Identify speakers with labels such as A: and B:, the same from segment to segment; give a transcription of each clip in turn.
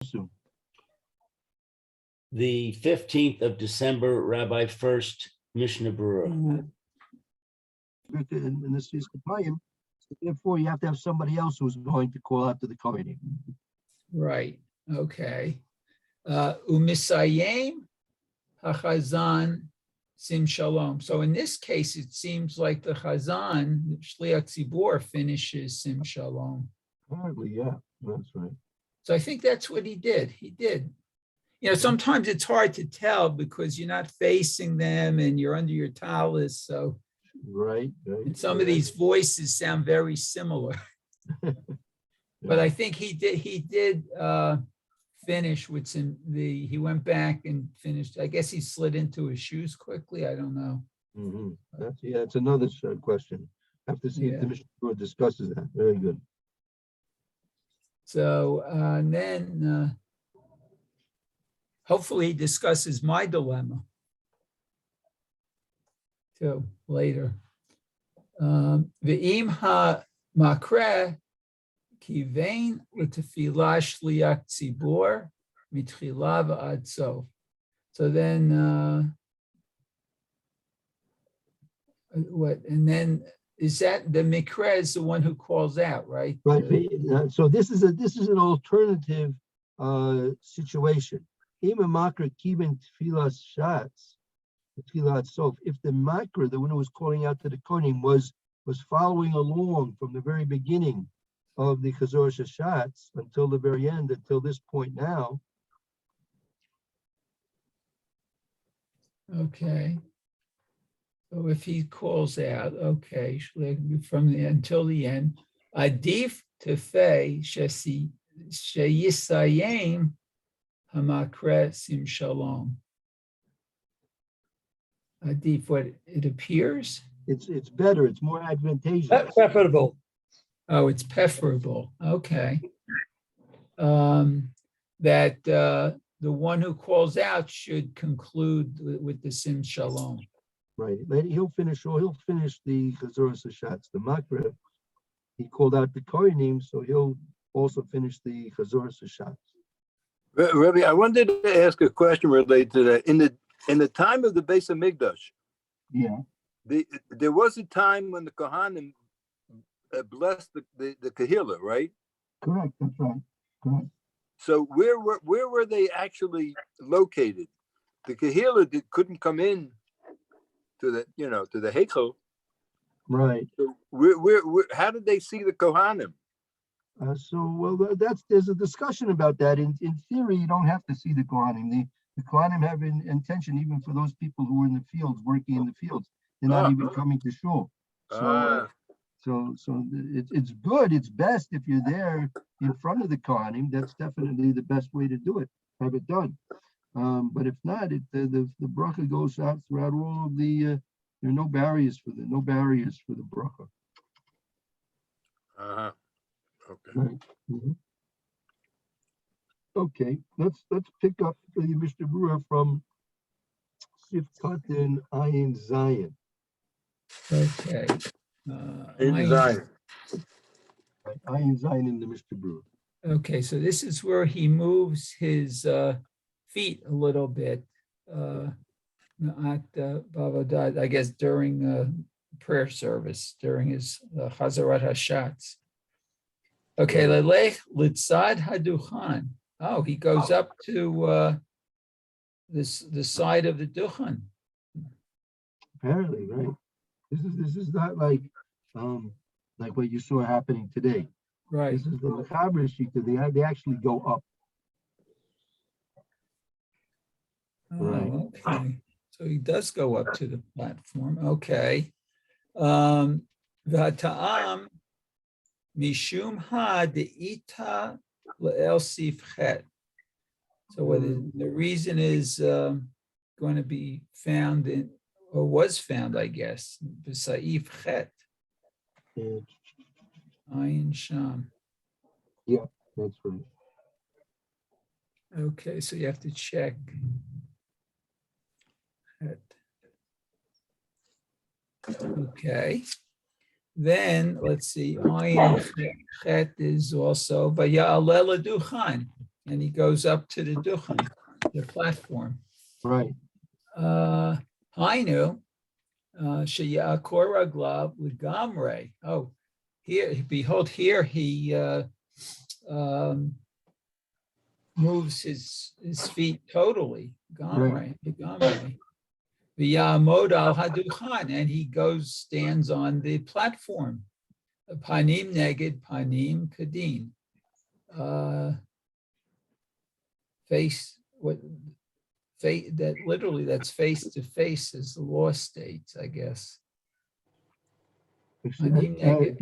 A: soon.
B: The 15th of December, Rabbi Furst, Mishna Berura.
A: And this is Kapayim. So therefore, you have to have somebody else who's going to call out to the Kohen.
C: Right. Okay. Umisayim hachazan sim shalom. So in this case, it seems like the chazan, Shliach Tzibor, finishes sim shalom.
A: Apparently, yeah, that's right.
C: So I think that's what he did. He did. You know, sometimes it's hard to tell because you're not facing them and you're under your talus. So,
A: Right.
C: and some of these voices sound very similar. But I think he did finish with he went back and finished. I guess he slid into his shoes quickly. I don't know.
A: Mm-hmm. It's another question. I have to see if the Mishnah discusses that. Very good.
C: So and then hopefully he discusses my dilemma too later. Ve'im ha-makre kivein l'tefila shliach tzibor mitchila v'ad sof. So then what? And then is that the mikra is the one who calls out, right?
A: Right. So this is an alternative situation. If the makra, the one who was calling out to the Kohen, was following along from the very beginning of the Chazor Shashatz until the very end, until this point now.
C: Okay. So if he calls out, okay, from the until the end, adif tefei sheyisayim hamakre sim shalom. Adif, what it appears?
A: It's better. It's more advantageous.
D: Preferable.
C: Oh, it's preferable. Okay. That the one who calls out should conclude with the sim shalom.
A: Right. He'll finish the Chazor Shashatz, the makra. He called out the Kohenim, so he'll also finish the Chazor Shashatz.
D: Rabbi, I wanted to ask a question related to that. In the time of the Beis Hamikdash, there was a time when the Kohanim blessed the Kehillah, right?
A: Correct. That's right. Correct.
D: So where were they actually located? The Kehillah couldn't come in to the Heichel.
A: Right.
D: So how did they see the Kohanim?
A: There's a discussion about that. In theory, you don't have to see the Kohanim. The Kohanim have an intention, even for those people who are in the fields, working in the fields. They're not even coming to shul. So it's good. It's best if you're there in front of the Kohanim. That's definitely the best way to do it. Have it done. But if not, the bracha goes out throughout all of the. There are no barriers for the bracha.
D: Okay.
A: Right. Mm-hmm. Okay. Let's pick up the Mishna Berura from Sifkat and Ayin Zion.
C: Okay.
D: In Zion.
A: Right. Ayin Zion in the Mishna Berura.
C: Okay, so this is where he moves his feet a little bit. I guess during prayer service, during his Chazarat Hashatz. Okay, Lelech Litzad Haduchan. Oh, he goes up to the side of the Duchen.
A: Apparently, right. This is not like what you saw happening today.
C: Right.
A: This is the Mechaber Shita. They actually go up.
C: Right. Okay. So he does go up to the platform. Okay. V'hata'am mishum ha de'ita le'el sif chet. So whether the reason is going to be found in, or was found, I guess, b'saif chet. Ayin Sham.
A: Yeah, that's right.
C: Okay, so you have to check. Okay. Then let's see. Ayin Chet is also Vaya'alel Duchan. and he goes up to the Duhening, the platform.
A: Right.
C: Hainu, sheyakor raglav l'gamrei. Oh, here, behold, here he moves his feet totally. Gamrei, gamrei. V'yamod al haduchan, and he stands on the platform. Panim neged panim kadin. Face that literally that's face to face, as the law states, I guess. Panim neged.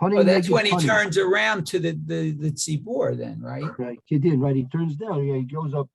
C: Oh, that's when he turns around to the tzibor, then, right?
A: Right, kedin, right? He turns down. Yeah, he goes up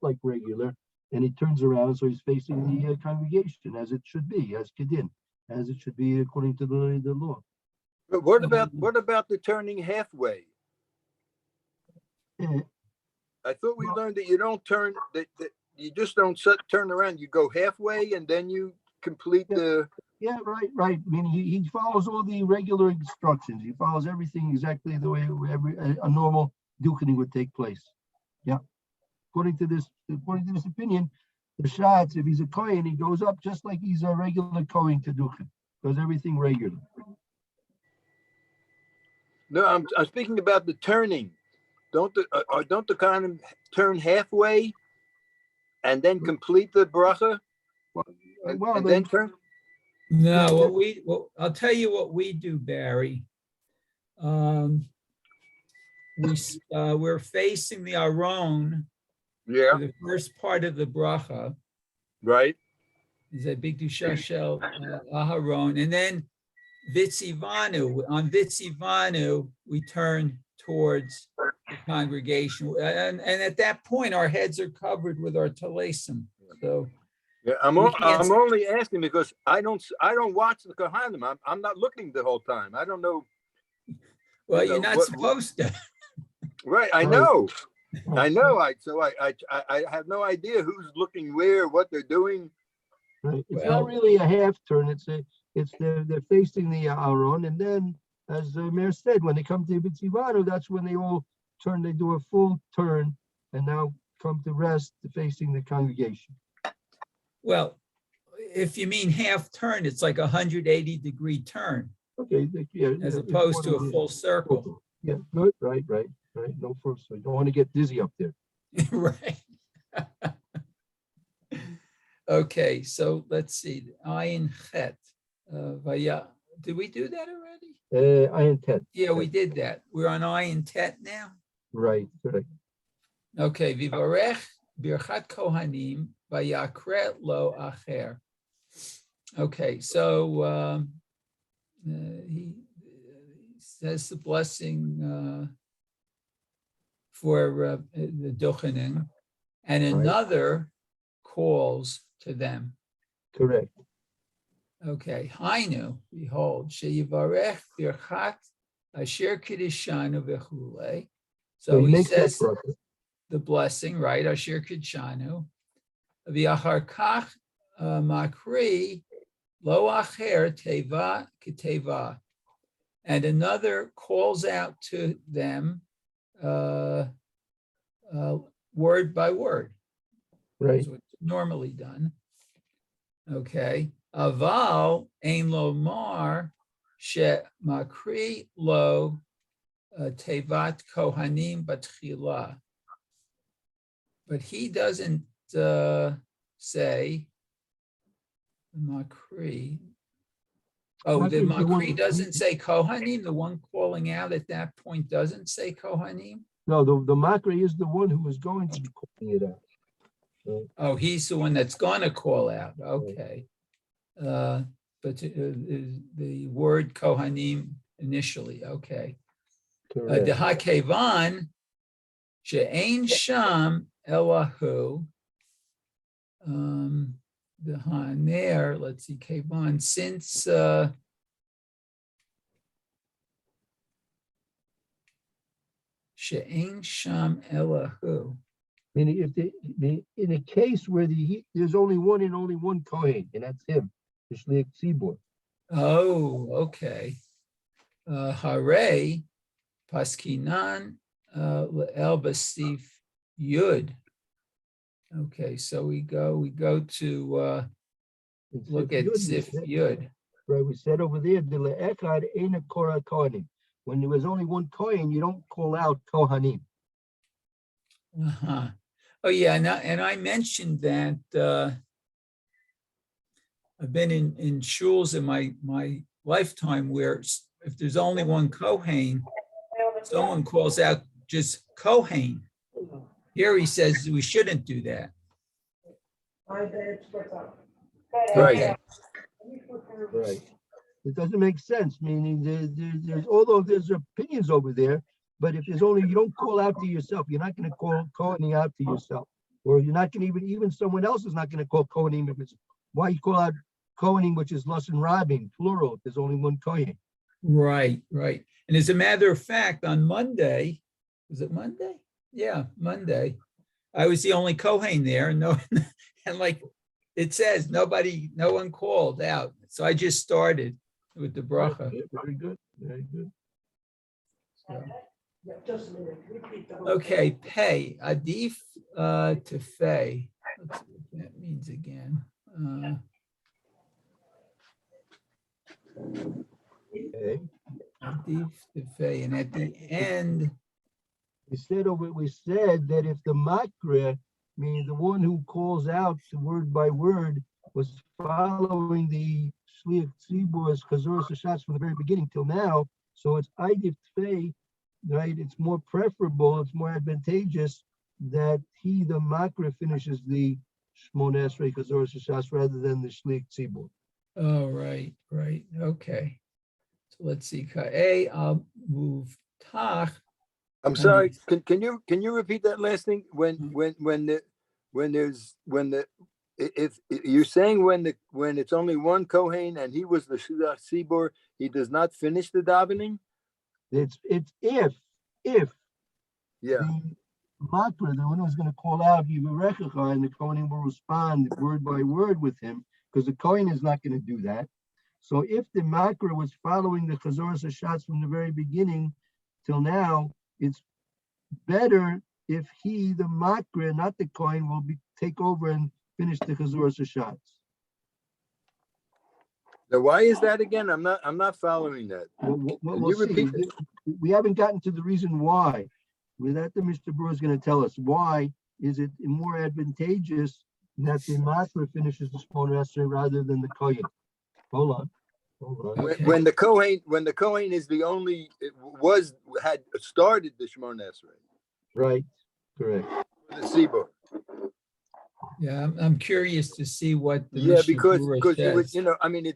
A: like regular, and he turns around, so he's facing the congregation as it should be, as kedin, as it should be according to the law.
D: But what about the turning halfway? I thought we learned that you don't turn, that you just don't turn around. You go halfway and then you complete the.
A: Yeah, right. I mean, he follows all the regular instructions. He follows everything exactly the way a normal duchening would take place. Yeah. According to this opinion, the shots, if he's a Kohen, he goes up just like he's a regular Kohen to duchen. Does everything regular.
D: No, I'm speaking about the turning. Don't the Kohen turn halfway and then complete the bracha? And then turn?
C: No, I'll tell you what we do, Barry. We're facing the Aron.
D: Yeah.
C: For the first part of the bracha.
D: Right.
C: Is a big dushashel Aharon, and then Vitzivanu. On Vitzivanu, we turn towards the congregation, and at that point, our heads are covered with our talesim. So.
D: Yeah, I'm only asking because I don't watch the Kohanim. I'm not looking the whole time. I don't know.
C: Well, you're not supposed to.
D: Right, I know. I have no idea who's looking where, what they're doing.
A: Right. It's not really a half turn. They're facing the Aron, and then, as Mayor said, when they come to Bitzivanu, that's when they all turn. They do a full turn, and now come to rest, facing the congregation.
C: Well, if you mean half turn, it's like 180-degree turn.
A: Okay. Yeah.
C: As opposed to a full circle.
A: Yeah. Good. Right. No first. So you don't want to get dizzy up there.
C: Right. Okay. So let's see. Ayin Chet. Vaya. Did we do that already?
A: Ayin Tet.
C: Yeah, we did that. We're on Ayin Tet now.
A: Right.
C: Okay. Vivarech birchat kohanim vayakret lo acher. Okay. So he says the blessing for the Duhening, and another calls to them.
A: Correct.
C: Okay. Hainu, behold, sheyivarech birchat asher kiddushanu v'chulei. So he says the blessing, right? Asher kiddushanu v'achar kach makri lo acher teva kiteva. And another calls out to them word by word.
A: Right.
C: That's what's normally done. Okay. Aval ein lo mar she makri lo tevat kohanim batchila. But he doesn't say makri. Oh, the Makri doesn't say Kohanim. The one calling out at that point doesn't say Kohanim.
A: No, the Makri is the one who is going to be calling it out. Right.
C: Oh, he's the one that's going to call out. Okay, but the word Kohanim initially. Okay. The Hakevan she'ein sham elahu. The Haner, let's see, Kevan, since She'ein Sham Elahu.
A: Meaning, in a case where there's only one Kohen, and that's him, the Shliach Tzibor.
C: Oh, okay. Hare Paskinan El Basif Yud. Okay, so we go to
A: It's
C: look
A: Sif
C: at
A: Yud, we
C: Sif
A: said-
C: Yud.
A: Right, we said over there, the le'echad ain't a korah kohanim. When there was only one kohen, you don't call out kohanim.
C: Uh-huh. Oh, yeah, and I mentioned that I've been in shuls in my lifetime where if there's only one Kohen, someone calls out just Kohen. Here he says we shouldn't do that.
D: Right.
A: Right. It doesn't make sense, meaning there's, although there's opinions over there, but if there's only, you don't call out to yourself, you're not gonna call Kohanim out to yourself. Or you're not gonna even someone else is not gonna call Kohanim if it's, why you call out Kohanim, which is Lashon Rabim, plural, if there's only one Kohen.
C: Right. And as a matter of fact, on Monday, was it Monday? Yeah, Monday. I was the only Kohen there, and and like it says, no one called out. So I just started with the bracha.
A: Yeah, very good, very good.
C: So. Okay, pay. Adif to fay. Let's see what that means again.
A: Okay.
C: Adif to fay. And at the end,
A: We said that if the makra, meaning the one who calls out word by word, was following the shliach tzibor's chazoros hashatz from the very beginning till now, so it's aidif tfei, right? It's more preferable, it's more advantageous that he, the makra, finishes the shmona esrei chazoros hashatz rather than the shliach tzibor.
C: oh, right. Okay. So let's see. Ka'e, I'll move tach.
D: I'm sorry, can you repeat that last thing? If you're saying when it's only one Kohen and he was the Shliach Tzibor, he does not finish the davening?
A: It's if
D: Yeah.
A: the makra, the one who's going to call out Yivarechecha, and the Kohen will respond word by word with him, because the Kohen is not going to do that. So if the makra was following the chazoros hashatz from the very beginning till now, it's better if he, the makra, not the Kohen, will take over and finish the chazoros hashatz.
D: Now, why is that again? I'm not following that.
A: We'll see. We haven't gotten to the reason why. With that, the Mr. Brewer is going to tell us why is it more advantageous that the makra finishes the shmona esrei rather than the Kohen. Hold on.
C: Okay.
D: When the Kohen is the only had started the Shmona Esrei.
A: Right. Correct.
D: The Tzibor.
C: Yeah, I'm curious to see what the
D: Yeah,
C: Mishnah
D: because
C: Berurah
D: you would,
C: says.
D: I mean,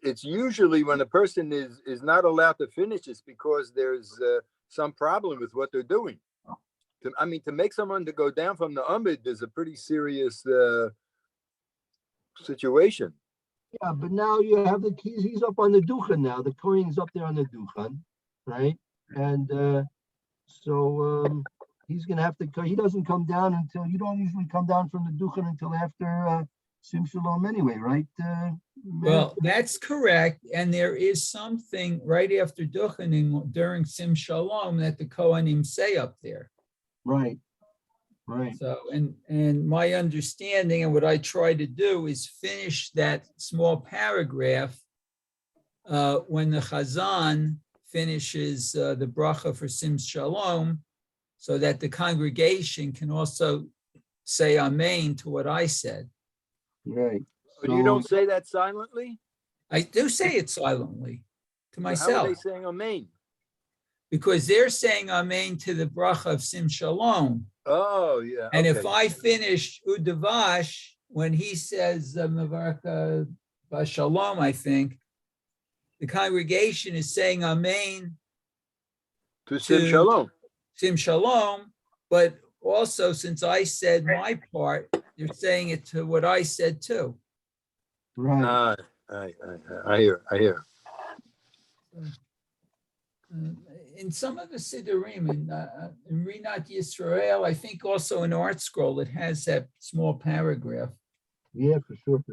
D: it's usually when a person is not allowed to finish, it's because there's some problem with what they're doing. To make someone to go down from the Amid is a pretty serious situation.
A: Yeah, but now you have he's up on the Duhening now. The Kohen is up there on the Duhening, right? And so he's gonna have to. He doesn't come down until you don't usually come down from the Duhening until after Sim Shalom anyway, right?
C: Well, that's correct. And there is something right after Duhening during Sim Shalom that the Kohanim say up there.
A: Right. Right.
C: So, and my understanding and what I try to do is finish that small paragraph when the Chazan finishes the bracha for Sim Shalom, so that the congregation can also say Amen to what I said.
A: Right.
D: But you don't say that silently?
C: I do say it silently to myself.
D: How are they saying Amen?
C: Because they're saying Amen to the bracha of Sim Shalom.
D: Oh, yeah.
C: And
D: okay.
C: if I finish Udavash, when he says Mavarka Bashalom, I think, the congregation is saying Amen
D: to Sim Shalom.
C: Sim Shalom, but also since I said my part, they're saying it to what I said too.
A: Right.
D: I hear.
C: In some of the Siddurim, in Rinat Yisrael, I think also in Art Scroll, it has that small paragraph.
A: Yeah, for sure.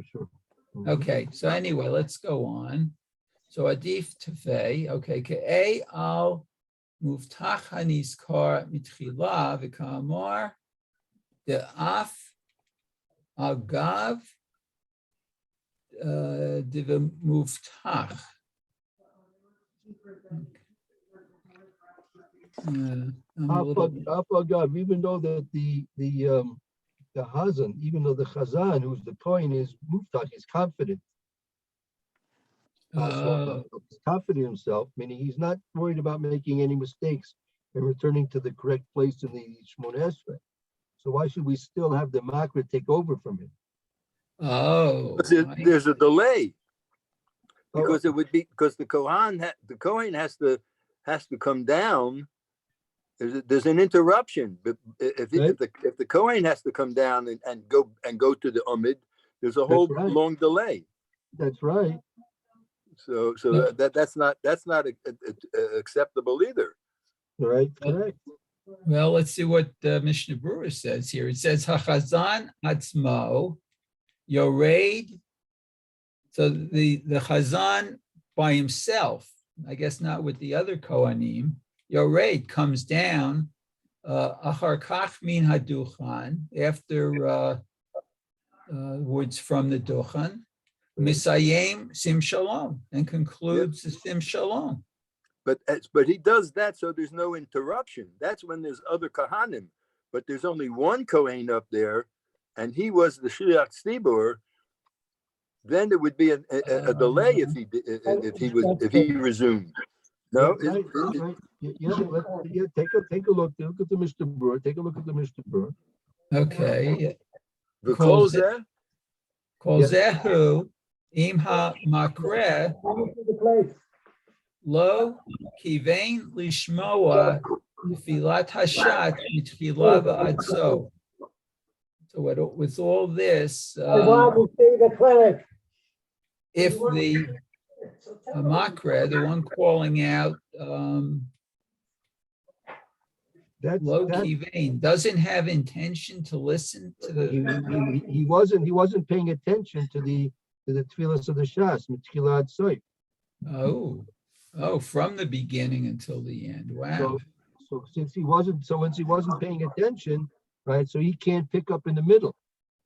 A: Mhm.
C: Okay, so anyway, let's go on. So Adif Tefei, okay, Ke'e al מובטח הנזכר מתחילה וכאמור דאף אגב דמובטח.
A: Even though that the Hazan, even though the Chazan, who's the Kohen, is muftach, is confident. He's confident in himself, meaning he's not worried about making any mistakes and returning to the correct place in the Shmoneh Esrei. So why should we still have the Makra take over from him?
D: There's a delay because it would be because the Kohen has to come down. There's an interruption, but if the Kohen has to come down and go to the Umid, there's a whole long delay.
A: That's right.
D: So that's not acceptable either.
A: Right. Correct.
C: Well, let's see what Mishna Berura says here. It says Hachazan Atzmo Yored. So the Chazan by himself, I guess not with the other Kohanim. Yored comes down, achar kach min haduchan, after words from the duchan, misayem sim shalom, and concludes the sim shalom.
D: But he does that so there's no interruption. That's when there's other Kohanim, but there's only one Kohen up there, and he was the Shliach Tzibur. Then there would be a delay if he resumed. No,
A: right. Take a look. Look at the Mr. Berura. Take a look at the Mr. Berura.
C: Okay.
D: Kol
C: zehu imha makre lo kivein lishmoa filat hashat mitchila v'ad sof. So with all this, if the makre, the one calling out Lo Kivain, doesn't have intention to listen to the.
A: He wasn't paying attention to the tefillas of the Shas, Mitchila ad Sof.
C: From the beginning until the end. Wow.
A: So since he wasn't paying attention, right? So he can't pick up in the middle,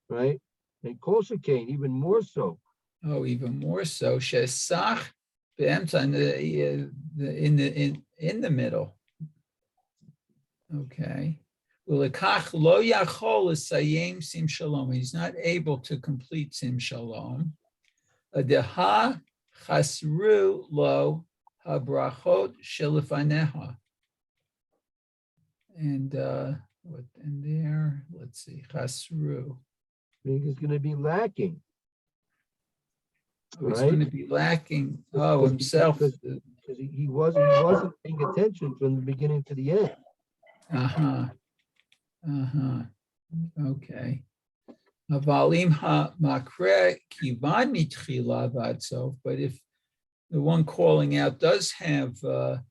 A: right? And Kol Shekain, even more so.
C: Even more so. Shesach in the middle. Okay. He's not able to complete sim shalom. Deha chasru lo habrachot shelifaneha. And what in there? Let's see. Chasru.
A: He's going to be lacking.
C: He's going to be lacking. Himself.
A: Because he wasn't paying attention from the beginning to the end.
C: Okay. Avalim ha makre kivan mitchila v'ad sof. But if the one calling out does have the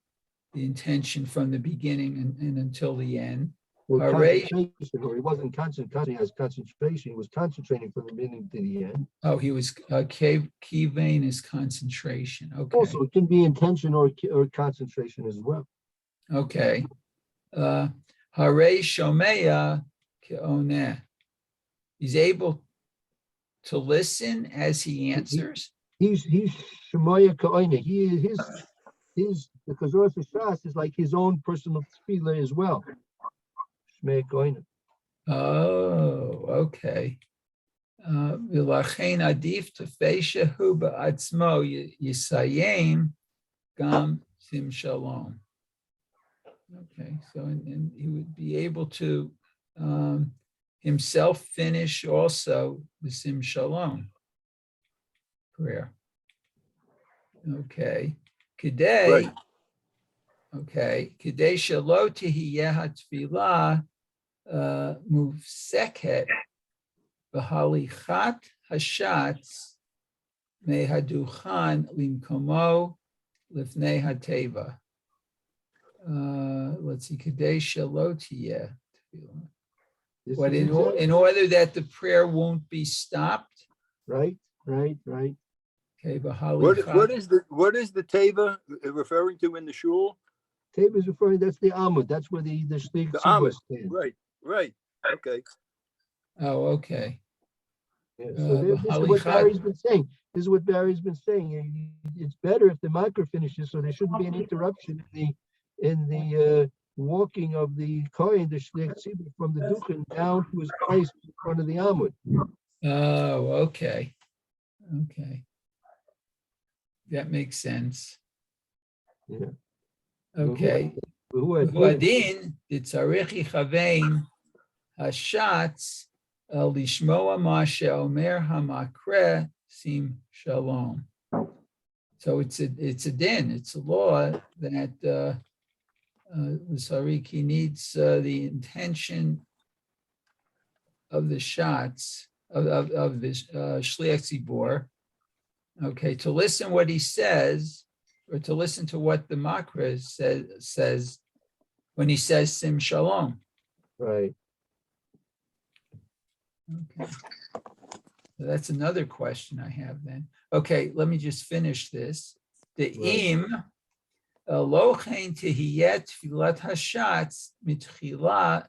C: intention from the beginning and until the end,
A: or he wasn't concentrating as concentration. He was concentrating from the beginning to the end.
C: He was kivain is concentration. Okay.
A: Also, it can be intention or concentration as well.
C: Okay. Hare Shomea Keoneh. He's able to listen as he answers.
A: He's Shomaya Keoneh. The Chazoras Shas is like his own personal tefillah as well. Shomaya Keoneh.
C: Okay. V'lachein adif tefeshehu ba'atzmo yisayim gam sim shalom. Okay, so and he would be able to himself finish also the sim shalom prayer. Okay, Kedei. Okay, Kedei shelo tihiyeh hatfilah muvseket v'halichat hashatz mehaduchan limkomo lifnei hateva. Let's see, Kadesh Lotia. But in order that the prayer won't be stopped.
A: Right.
C: Okay,
D: what is the teva referring to in the shul?
A: Teva is referring, that's the Amud, that's where the Shliach
D: The
A: Tzibur
D: Amud,
A: stands.
D: right, okay.
C: Oh, okay.
A: Yeah, so this is what Barry's been saying. This is what Barry's been saying. It's better if the makar finishes, so there shouldn't be an interruption in the walking of the Kohen, the Shliach Tzibur, from the Duhening down to his place in front of the Amud.
C: Oh, okay. Okay. That makes sense.
A: Yeah.
C: Okay.
A: Adin.
C: Adin, tzarich yichavein hashatz lishmoa ma she'omer hamakre sim shalom. So it's a din, it's a law that the sariki needs the intention of the shots of this shliach tzibor, okay, to listen what he says, or to listen to what the makra says when he says sim shalom.
A: Right.
C: Okay. So that's another question I have then. Okay, let me just finish this. The im lo chen tehiyet tfilat hashatz mitchila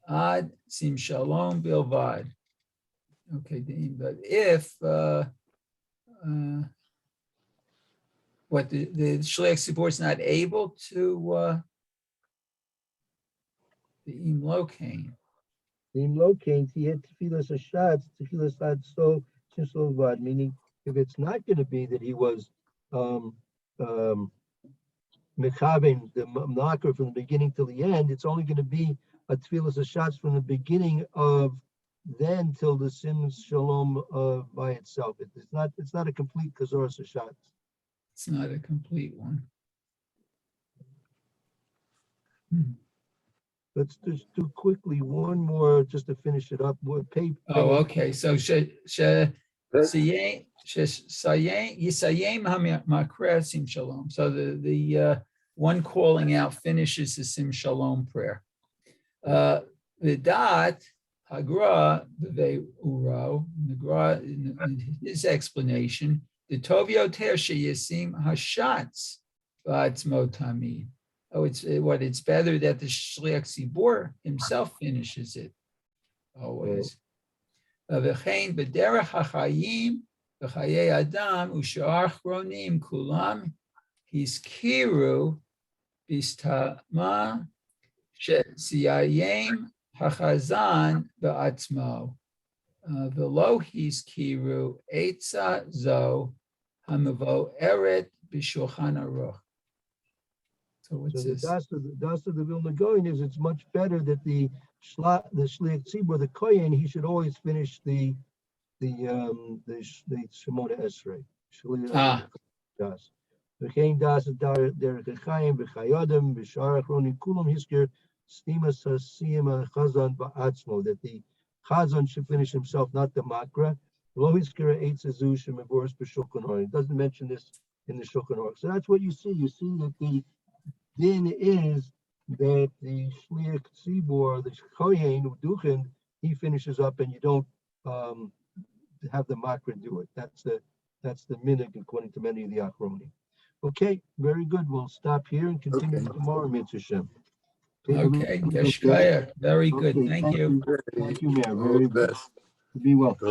C: ad sim shalom bilvad. Okay, the im, but if what the shliach tzibor is not able to the im lo chen.
A: The locates, he had tefillas hashatz, tefillas ad so shishlovad, meaning if it's not going to be that he was mechaben the knocker from the beginning till the end, it's only going to be a tefillas hashatz from the beginning of then till the sim shalom by itself. It's not a complete kazoras hashatz.
C: It's not a complete one.
A: Let's just do quickly one more just to finish it up.
C: Oh, okay. So yisayem makra sim shalom. So the one calling out finishes the sim shalom prayer. The dot hagra uro the in his explanation the tovio ter sheyasim hashatz v'atzmo tamid. Oh, it's better that the shliach tzibor himself finishes it always. V'chein b'derech hachayim v'chayei adam u'shar chronim kulam hiskiru bistama she'siyayim hachazan ba'atzmo v'lo hiskiru eitza zo hamavo eret b'shulchan aruch. So what's this?
A: The das of the Vilna Gaon is it's much better that the shliach tzibur, the kohen, he should always finish the Shemona Esrei. Das. V'chein das derech echayim v'chayodem v'shar achronim kulam hisker stimas hasiyim chazan ba'atzmo, that the chazan should finish himself, not the makra. Lo hiskera eitz azu shemavoros b'shulchan aruch. It doesn't mention this in the Shulchan Aruch. So that's what you see. You see that the din is that the shliach tzibor, the kohen Duhening, he finishes up, and you don't have the makra do it. That's the minhag according to many of the achronim. Okay, very good. We'll stop here and continue tomorrow, Mitzvah Shem.
C: Okay, Yeshkaya, very good.
A: Okay,
C: Thank you.
A: Thank you, Mayor. Very good. Be well.